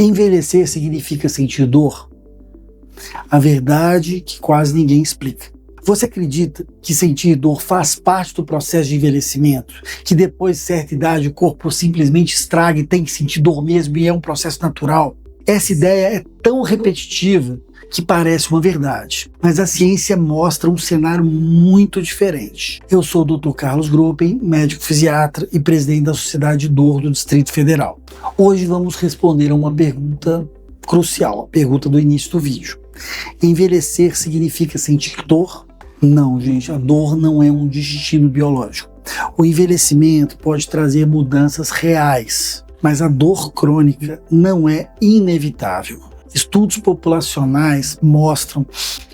Envelhecer significa sentir dor? A verdade é que quase ninguém explica. Você acredita que sentir dor faz parte do processo de envelhecimento? Que depois de certa idade o corpo simplesmente estraga e tem que sentir dor mesmo e é um processo natural? Essa ideia é tão repetitiva que parece uma verdade, mas a ciência mostra um cenário muito diferente. Eu sou o Dr. Carlos Gropen, médico fisiatra e presidente da Sociedade de Dor do Distrito Federal. Hoje vamos responder a uma pergunta crucial, a pergunta do início do vídeo. Envelhecer significa sentir dor? Não, gente, a dor não é um destino biológico. O envelhecimento pode trazer mudanças reais, mas a dor crônica não é inevitável. Estudos populacionais mostram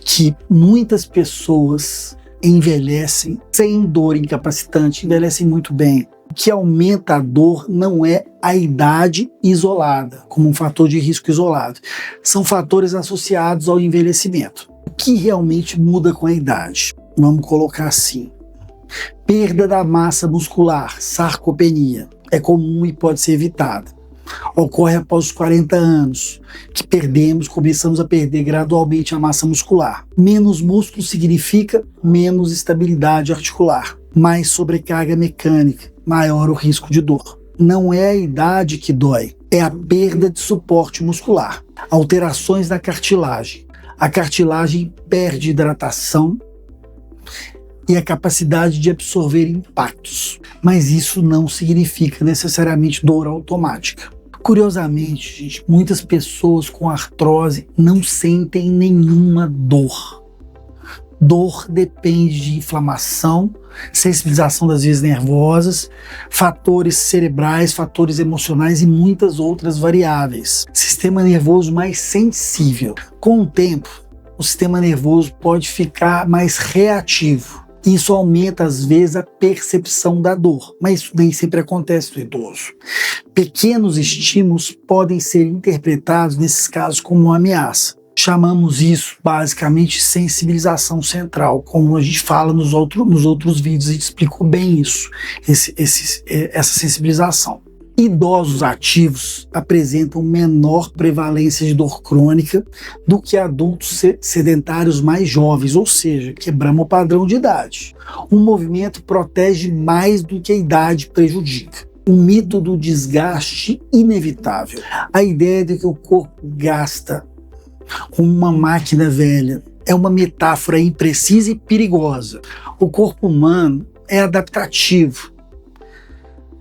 que muitas pessoas envelhecem sem dor incapacitante, envelhecem muito bem. O que aumenta a dor não é a idade isolada, como um fator de risco isolado. São fatores associados ao envelhecimento. O que realmente muda com a idade? Vamos colocar assim. Perda da massa muscular, sarcopenia, é comum e pode ser evitada. Ocorre após os 40 anos, que começamos a perder gradualmente a massa muscular. Menos músculo significa menos estabilidade articular, mais sobrecarga mecânica, maior o risco de dor. Não é a idade que dói, é a perda de suporte muscular. Alterações na cartilagem. A cartilagem perde hidratação e a capacidade de absorver impactos, mas isso não significa necessariamente dor automática. Curiosamente, gente, muitas pessoas com artrose não sentem nenhuma dor. Dor depende de inflamação, sensibilização das vias nervosas, fatores cerebrais, fatores emocionais e muitas outras variáveis. Sistema nervoso mais sensível. Com o tempo, o sistema nervoso pode ficar mais reativo. Isso aumenta, às vezes, a percepção da dor, mas isso nem sempre acontece no idoso. Pequenos estímulos podem ser interpretados, nesses casos, como uma ameaça. Chamamos isso, basicamente, de sensibilização central, como a gente fala nos outros vídeos, a gente explicou bem isso, essa sensibilização. Idosos ativos apresentam menor prevalência de dor crônica do que adultos sedentários mais jovens, ou seja, quebramos o padrão de idade. O movimento protege mais do que a idade prejudica. O mito do desgaste inevitável. A ideia de que o corpo gasta como uma máquina velha é uma metáfora imprecisa e perigosa. O corpo humano é adaptativo.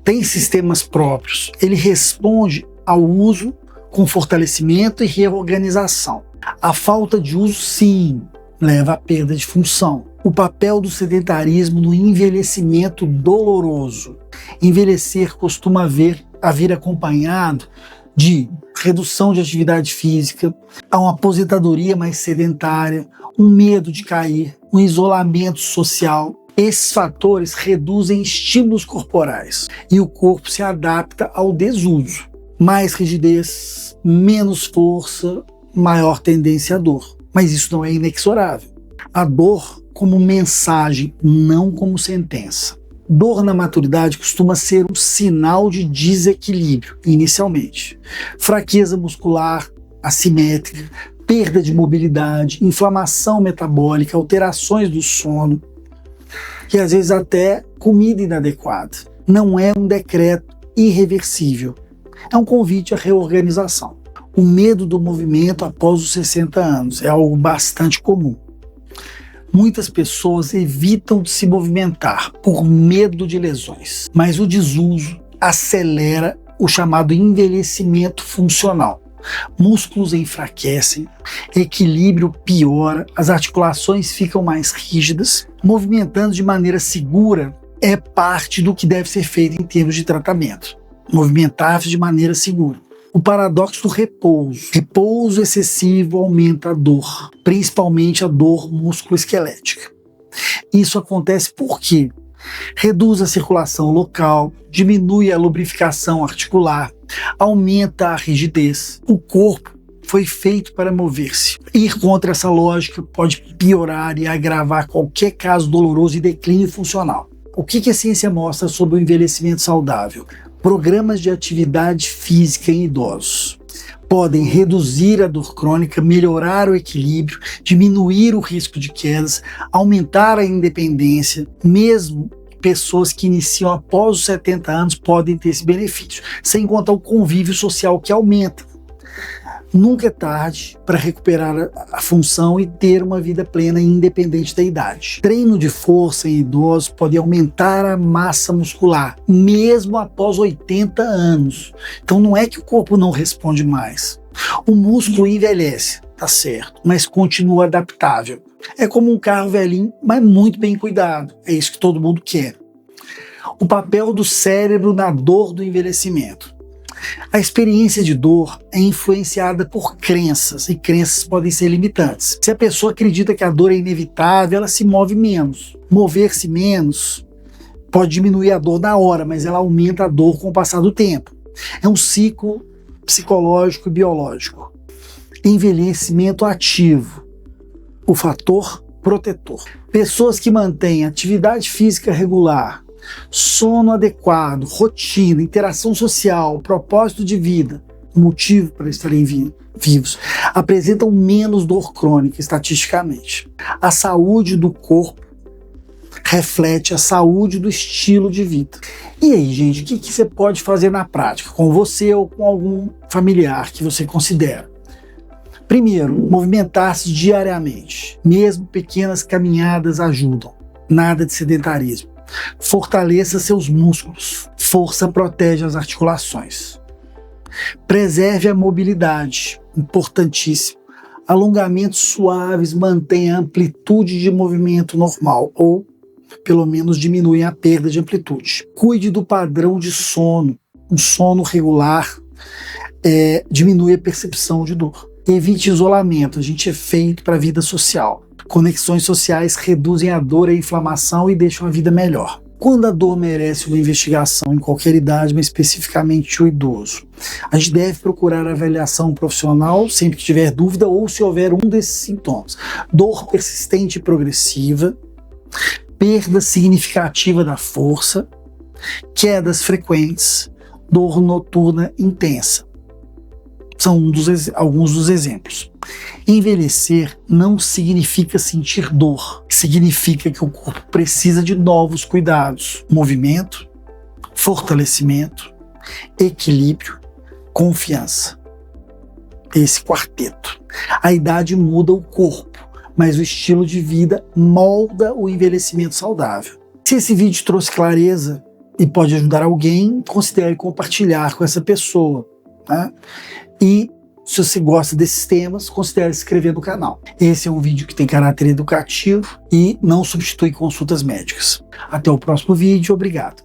Tem sistemas próprios, ele responde ao uso com fortalecimento e reorganização. A falta de uso, sim, leva à perda de função. O papel do sedentarismo no envelhecimento doloroso. Envelhecer costuma vir acompanhado de redução de atividade física, a uma aposentadoria mais sedentária, um medo de cair, um isolamento social. Esses fatores reduzem estímulos corporais e o corpo se adapta ao desuso. Mais rigidez, menos força, maior tendência à dor. Mas isso não é inexorável. A dor como mensagem, não como sentença. Dor na maturidade costuma ser um sinal de desequilíbrio, inicialmente. Fraqueza muscular assimétrica, perda de mobilidade, inflamação metabólica, alterações do sono, e às vezes até comida inadequada. Não é um decreto irreversível, é um convite à reorganização. O medo do movimento após os 60 anos é algo bastante comum. Muitas pessoas evitam de se movimentar por medo de lesões, mas o desuso acelera o chamado envelhecimento funcional. Músculos enfraquecem, equilíbrio piora, as articulações ficam mais rígidas. Movimentando de maneira segura é parte do que deve ser feito em termos de tratamento. Movimentar-se de maneira segura. O paradoxo do repouso. Repouso excessivo aumenta a dor, principalmente a dor musculoesquelética. Isso acontece porque reduz a circulação local, diminui a lubrificação articular, aumenta a rigidez. O corpo foi feito para mover-se. Ir contra essa lógica pode piorar e agravar qualquer caso doloroso e declínio funcional. O que a ciência mostra sobre o envelhecimento saudável? Programas de atividade física em idosos podem reduzir a dor crônica, melhorar o equilíbrio, diminuir o risco de quedas, aumentar a independência. Mesmo pessoas que iniciam após os 70 anos podem ter esse benefício, sem contar o convívio social que aumenta. Nunca é tarde para recuperar a função e ter uma vida plena independente da idade. Treino de força em idosos pode aumentar a massa muscular, mesmo após 80 anos. Então não é que o corpo não responde mais. O músculo envelhece, tá certo, mas continua adaptável. É como um carro velhinho, mas muito bem cuidado. É isso que todo mundo quer. O papel do cérebro na dor do envelhecimento. A experiência de dor é influenciada por crenças, e crenças podem ser limitantes. Se a pessoa acredita que a dor é inevitável, ela se move menos. Mover-se menos pode diminuir a dor na hora, mas ela aumenta a dor com o passar do tempo. É um ciclo psicológico e biológico. Envelhecimento ativo, o fator protetor. Pessoas que mantêm atividade física regular, sono adequado, rotina, interação social, propósito de vida, motivo para estarem vivos, apresentam menos dor crônica estatisticamente. A saúde do corpo reflete a saúde do estilo de vida. E aí, gente, o que você pode fazer na prática, com você ou com algum familiar que você considera? Primeiro, movimentar-se diariamente. Mesmo pequenas caminhadas ajudam. Nada de sedentarismo. Fortaleça seus músculos. Força protege as articulações. Preserve a mobilidade, importantíssimo. Alongamentos suaves mantêm a amplitude de movimento normal, ou pelo menos diminuem a perda de amplitude. Cuide do padrão de sono. Um sono regular diminui a percepção de dor. Evite isolamento, a gente é feito para a vida social. Conexões sociais reduzem a dor e a inflamação e deixam a vida melhor. Quando a dor merece uma investigação em qualquer idade, mas especificamente o idoso, a gente deve procurar avaliação profissional sempre que tiver dúvida ou se houver um desses sintomas. Dor persistente e progressiva, perda significativa da força, quedas frequentes, dor noturna intensa. São alguns dos exemplos. Envelhecer não significa sentir dor, significa que o corpo precisa de novos cuidados. Movimento, fortalecimento, equilíbrio, confiança. Esse quarteto. A idade muda o corpo, mas o estilo de vida molda o envelhecimento saudável. Se esse vídeo trouxe clareza e pode ajudar alguém, considere compartilhar com essa pessoa, tá? E se você gosta desses temas, considere se inscrever no canal. Esse é um vídeo que tem caráter educativo e não substitui consultas médicas. Até o próximo vídeo, obrigado.